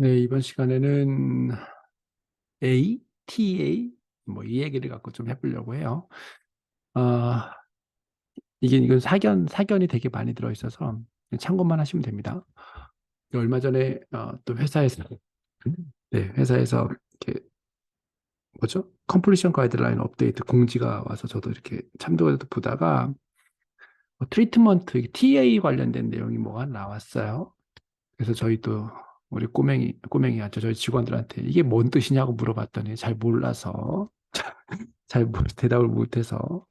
네, 이번 시간에는 TA 뭐 이 얘기를 갖고 좀 해보려고 해요. 아, 이건 사견이 되게 많이 들어 있어서 참고만 하시면 됩니다. 얼마 전에 또 회사에서 네, 회사에서 이렇게 뭐죠? 컴플리션 가이드라인 업데이트 공지가 와서 저도 이렇게 참조해서 보다가 트리트먼트 TA 관련된 내용이 뭐가 나왔어요. 그래서 저희 또 우리 꼬맹이 아저 저희 직원들한테 이게 뭔 뜻이냐고 물어봤더니 잘 몰라서 대답을 못해서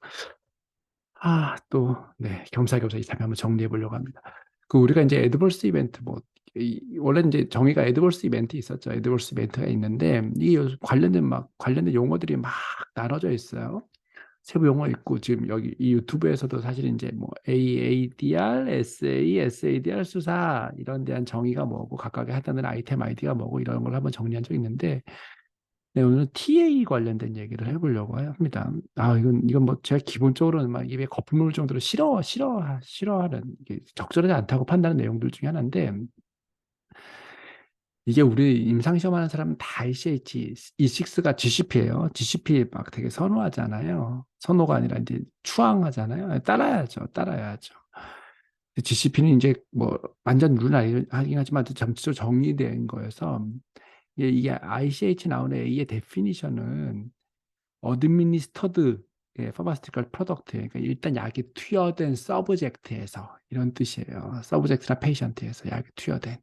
또 네, 겸사겸사 이 장면 한번 정리해 보려고 합니다. 그 우리가 이제 애드버스 이벤트 원래 이제 정의가 애드버스 이벤트 있었죠. 애드버스 이벤트가 있는데 이 관련된 용어들이 막 나눠져 있어요. 세부 용어 있고 지금 여기 이 유튜브에서도 사실 이제 뭐 AADR, SA, SADR 수사 이런 데한 정의가 뭐고 각각의 해당되는 아이템 아이디가 뭐고 이런 걸 한번 정리한 적 있는데 네, 오늘 TA 관련된 얘기를 해보려고 합니다. 이건 뭐 제가 기본적으로는 막 입에 거품 물 정도로 싫어하는 이게 적절하지 않다고 판단하는 내용들 중에 하나인데 이게 우리 임상시험 하는 사람은 다 ECH, E6가 GCP예요. GCP 막 되게 선호하잖아요. 선호가 아니라 이제 추앙하잖아요. 따라야죠. GCP는 이제 뭐 완전 룰은 아니긴 하지만 점수로 정리된 거여서 이게 ICH 나오는 A의 데피니션은 어드미니스터드 파마스티컬 프로덕트 그러니까 일단 약이 투여된 서브젝트에서 이런 뜻이에요. 서브젝트나 페이션트에서 약이 투여된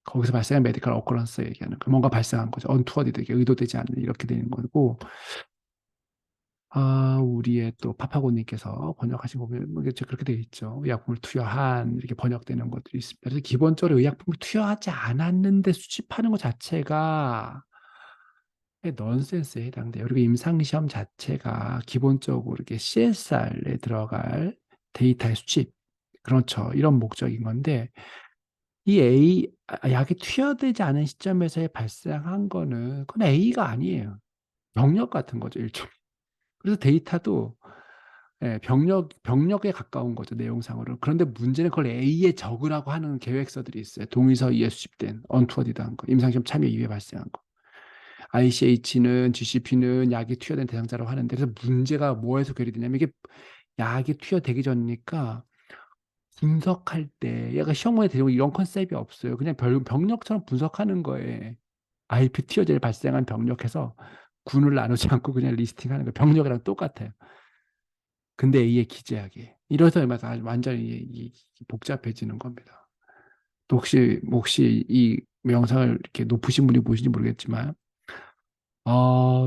거기서 발생한 메디컬 어커런스 얘기하는 거 뭔가 발생한 거죠. 언투어디드 이게 의도되지 않는 이렇게 되는 거고 우리의 또 파파고님께서 번역하신 거 보면 그렇게 되어 있죠. 의약품을 투여한 이렇게 번역되는 것들이 있습니다. 그래서 기본적으로 의약품을 투여하지 않았는데 수집하는 것 자체가 넌센스에 해당돼요. 그리고 임상시험 자체가 기본적으로 이렇게 CSR에 들어갈 데이터의 수집, 그렇죠. 이런 목적인 건데, 약이 투여되지 않은 시점에서 발생한 거는, 그건 A가 아니에요. 병력 같은 거죠, 일종. 그래서 데이터도 병력에 가까운 거죠, 내용상으로. 그런데 문제는 그걸 A에 적으라고 하는 계획서들이 있어요. 동의서 이에 수집된, 언투어디드한 거, 임상시험 참여 이후에 발생한 거. ICH는 GCP는 약이 투여된 대상자라고 하는데 그래서 문제가 뭐에서 괴리되냐면 이게 약이 투여되기 전이니까 분석할 때 약간 시험관에 대고 이런 컨셉이 없어요. 그냥 병력처럼 분석하는 거에 IP 투여제를 발생한 병력해서 군을 나누지 않고 그냥 리스팅하는 거 병력이랑 똑같아요. 근데 A의 기재하게 이래서 완전히 복잡해지는 겁니다. 또 혹시 이 영상을 이렇게 높으신 분이 보시는지 모르겠지만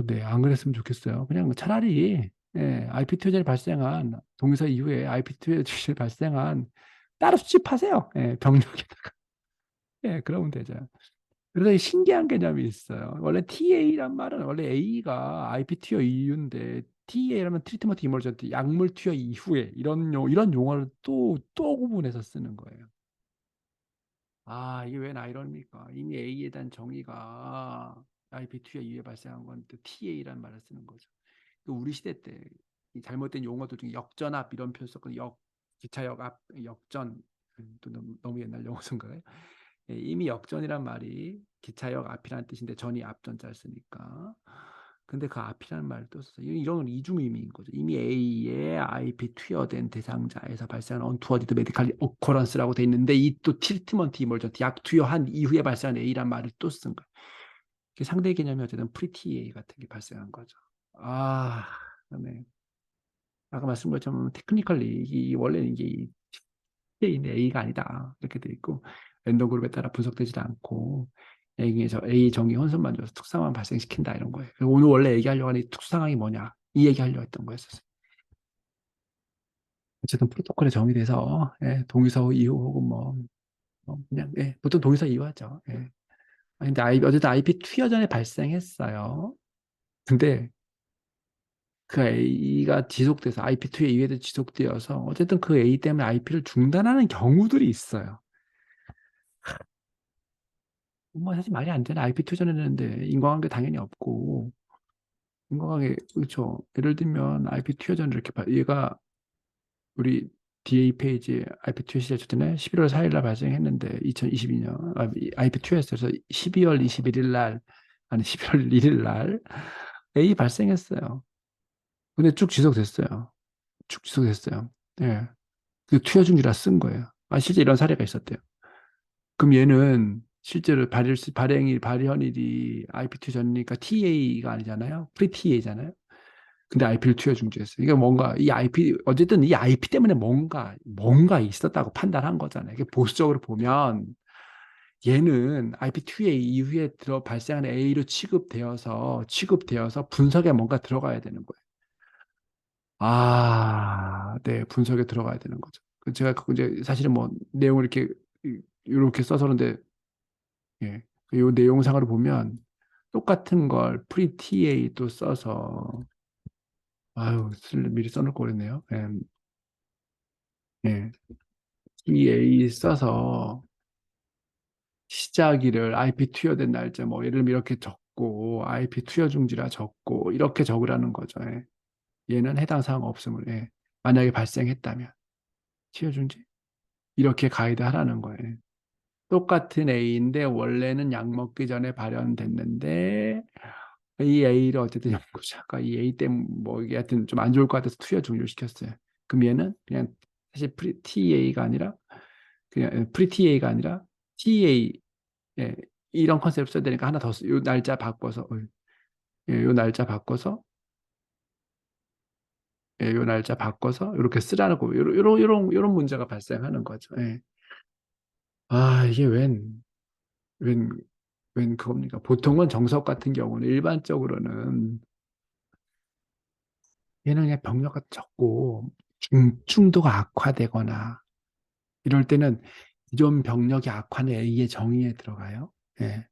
네, 안 그랬으면 좋겠어요. 그냥 차라리 IP 투여를 발생한 동의서 이후에 IP 투여를 발생한 따로 수집하세요. 병력에. 그러면 되죠. 그래서 신기한 개념이 있어요. 원래 TA란 말은 원래 A가 IP 투여 이후인데 TA라면 트리트먼트 이머전트 약물 투여 이후에 이런 용어를 또 구분해서 쓰는 거예요. 이게 웬 아이러니입니까? 이미 A에 대한 정의가 IP 투여 이후에 발생한 건 또 TA라는 말을 쓰는 거죠. 그 우리 시대 때 이 잘못된 용어들 중에 역전압 이런 표현 썼거든요. 기차역 앞 역전 또 너무 옛날 용어 쓴 거예요. 이미 역전이란 말이 기차역 앞이라는 뜻인데 전이 앞전자를 쓰니까. 근데 그 앞이라는 말을 또 썼어요. 이런 이중 의미인 거죠. 이미 A의 IP 투여된 대상자에서 발생한 언투어디드 메디칼 오커런스라고 돼 있는데 이 또 트리트먼트 이멀전트 약 투여한 이후에 발생한 A란 말을 또 쓴 거예요. 상대 개념이 어쨌든 프리티 A 같은 게 발생한 거죠. 네. 아까 말씀드린 것처럼 테크니컬리 원래는 이게 A인데 A가 아니다 이렇게 돼 있고 랜덤 그룹에 따라 분석되지 않고 A에서 A 정의 혼선만 줘서 특성만 발생시킨다 이런 거예요. 오늘 원래 얘기하려고 하는 이 특수상황이 뭐냐 이 얘기하려고 했던 거였어요. 어쨌든 프로토콜에 정의돼서 동의서 이후 혹은 그냥 보통 동의서 이후 하죠. 근데 어쨌든 IP 투여 전에 발생했어요. 근데 그 A가 지속돼서 IP2에 의해 지속되어서 어쨌든 그 A 때문에 IP를 중단하는 경우들이 있어요. 뭐 사실 말이 안 되는 IP 투여전했는데 인과관계 당연히 없고 인과관계 그렇죠. 예를 들면 IP 투여전 이렇게 얘가 우리 DA 페이지 IP2 시절 전에 11월 4일 날 발생했는데 2022년 IP2였어요. 그래서 12월 21일 날 아니 11월 1일 날 A 발생했어요. 근데 쭉 지속됐어요. 쭉 지속됐어요. 예. 그 투여 중지라 쓴 거예요. 아, 실제 이런 사례가 있었대요. 그럼 얘는 실제로 발현일이 IP2 전이니까 TA가 아니잖아요. 프리 TA잖아요. 근데 IP를 투여 중지했어요. 이게 뭔가 이 IP 어쨌든 이 IP 때문에 뭔가 있었다고 판단한 거잖아요. 이게 보수적으로 보면 얘는 IP2A 이후에 발생하는 A로 취급되어서 분석에 뭔가 들어가야 되는 거예요. 아, 네, 분석에 들어가야 되는 거죠. 제가 이제 사실은 뭐 내용을 이렇게 써서 그런데 예, 이 내용상으로 보면 똑같은 걸 프리-TA 또 써서 아유 미리 써놓을 거 그랬네요. 예, 예, TA 써서 시작일을 IP 투여된 날짜 뭐 예를 들면 이렇게 적고 IP 투여 중지라 적고 이렇게 적으라는 거죠. 예. 얘는 해당 사항 없음을 예. 만약에 발생했다면 투여 중지 이렇게 가이드 하라는 거예요. 똑같은 A인데 원래는 약 먹기 전에 발현됐는데 이 A를 어쨌든 연구자가 이 A 때문에 뭐 이게 하여튼 좀 안 좋을 것 같아서 투여 종료를 시켰어요. 그럼 얘는 그냥 사실 프리 TA가 아니라 그냥 프리 TA가 아니라 TA 예, 이런 컨셉을 써야 되니까 하나 더 요 날짜 바꿔서 예, 요 날짜 바꿔서 예, 요 날짜 바꿔서 이렇게 쓰라는 거 요런 문제가 발생하는 거죠. 예. 아 이게 웬 웬 그겁니까? 보통은 정석 같은 경우는 일반적으로는 얘는 그냥 병력가 적고 중도가 악화되거나 이럴 때는 기존 병력이 악화는 A의 정의에 들어가요. 예.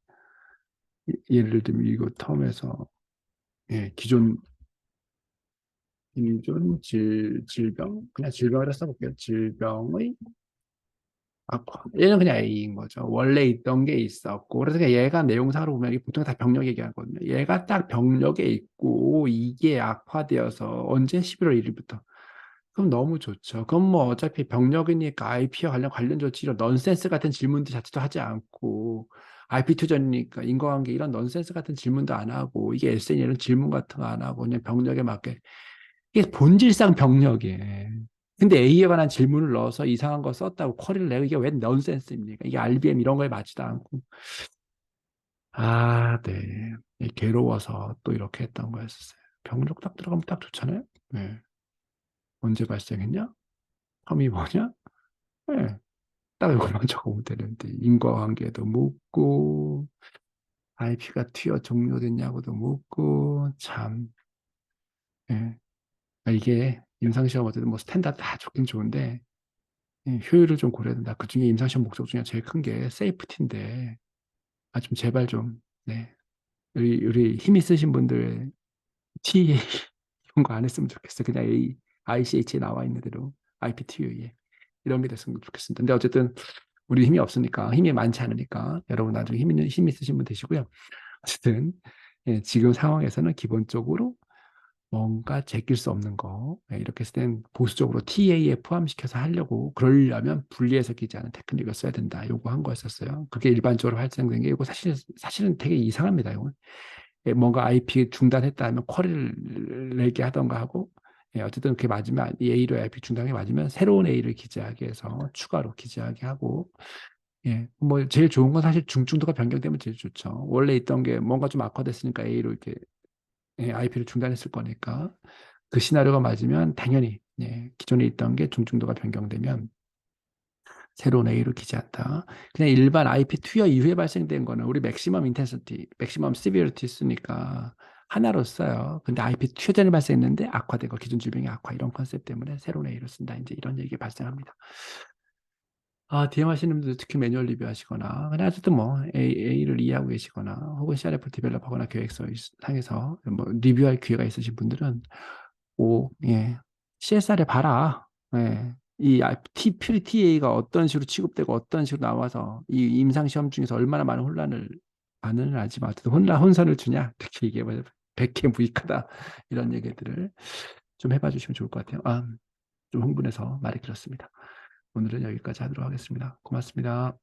예를 들면 이거 텀에서 예, 기존 질병 그냥 질병이라 써볼게요. 질병의 얘는 그냥 A인 거죠. 원래 있던 게 있었고 그래서 그냥 얘가 내용상으로 보면 이게 보통 다 병력 얘기하거든요. 얘가 딱 병력에 있고 이게 악화되어서 언제 11월 1일부터 그럼 너무 좋죠. 그럼 뭐 어차피 병력이니까 IP와 관련 조치 이런 넌센스 같은 질문들 자체도 하지 않고 IP 투전이니까 인과관계 이런 넌센스 같은 질문도 안 하고 이게 SN 이런 질문 같은 거 안 하고 그냥 병력에 맞게 이게 본질상 병력이에요. 근데 A에 관한 질문을 넣어서 이상한 거 썼다고 쿼리를 내고 이게 웬 넌센스입니까? 이게 RBM 이런 거에 맞지도 않고. 아, 네. 괴로워서 또 이렇게 했던 거였어요. 병력 딱 들어가면 딱 좋잖아요. 네. 언제 발생했냐? 혐의 뭐냐? 네. 딱 이것만 적으면 되는데 인과관계도 묻고 IP가 튀어 종료됐냐고도 묻고 참. 예. 이게 임상시험 어쨌든 뭐 스탠다드 다 좋긴 좋은데 예, 효율을 좀 고려해야 된다. 그중에 임상시험 목적 중에 제일 큰 게 세이프티인데, 아, 좀 제발 좀, 네. 우리 힘 있으신 분들 TA 이런 거 안 했으면 좋겠어요. 그냥 ICH에 나와 있는 대로 IPTU에 이런 게 됐으면 좋겠습니다. 근데 어쨌든 우리 힘이 없으니까, 힘이 많지 않으니까 여러분 나중에 힘 있으신 분 되시고요. 어쨌든 예, 지금 상황에서는 기본적으로 뭔가 제낄 수 없는 거 예, 이렇게 했을 땐 보수적으로 TA에 포함시켜서 하려고 그러려면 분리해서 끼지 않은 테크닉을 써야 된다. 요거 한 거였었어요. 그게 일반적으로 발생된 게 이거 사실은 되게 이상합니다. 이거 예, 뭔가 IP 중단했다 하면 쿼리를 내게 하던가 하고 예, 어쨌든 그렇게 맞으면 이 A로 IP 중단이 맞으면 새로운 A를 기재하게 해서 추가로 기재하게 하고 예, 뭐 제일 좋은 건 사실 중증도가 변경되면 제일 좋죠. 원래 있던 게 뭔가 좀 악화됐으니까 A로 이렇게 예, IP를 중단했을 거니까 그 시나리오가 맞으면 당연히 예, 기존에 있던 게 중증도가 변경되면 새로운 A로 기재한다. 그냥 일반 IP 투여 이후에 발생된 거는 우리 맥시멈 인텐시티, 맥시멈 시비리티 쓰니까 하나로 써요. 근데 IP 투여 전에 발생했는데 악화되고 기존 질병이 악화 이런 컨셉 때문에 새로운 A로 쓴다. 이제 이런 얘기 발생합니다. 아, DM 하시는 분들 특히 매뉴얼 리뷰 하시거나, 그냥 어쨌든 뭐, A를 이해하고 계시거나, 혹은 CRF 디벨롭 하거나 계획서 상에서 뭐, 리뷰할 기회가 있으신 분들은, 예, CSR에 봐라. 예, 퓨리 TA가 어떤 식으로 취급되고 어떤 식으로 나와서 이 임상시험 중에서 얼마나 많은 혼란을, 반응을 하지만 어쨌든 혼선을 주냐. 특히 이게 뭐, 백해 무익하다. 이런 얘기들을 좀 해봐 주시면 좋을 것 같아요. 아, 좀 흥분해서 말이 길었습니다. 오늘은 여기까지 하도록 하겠습니다. 고맙습니다.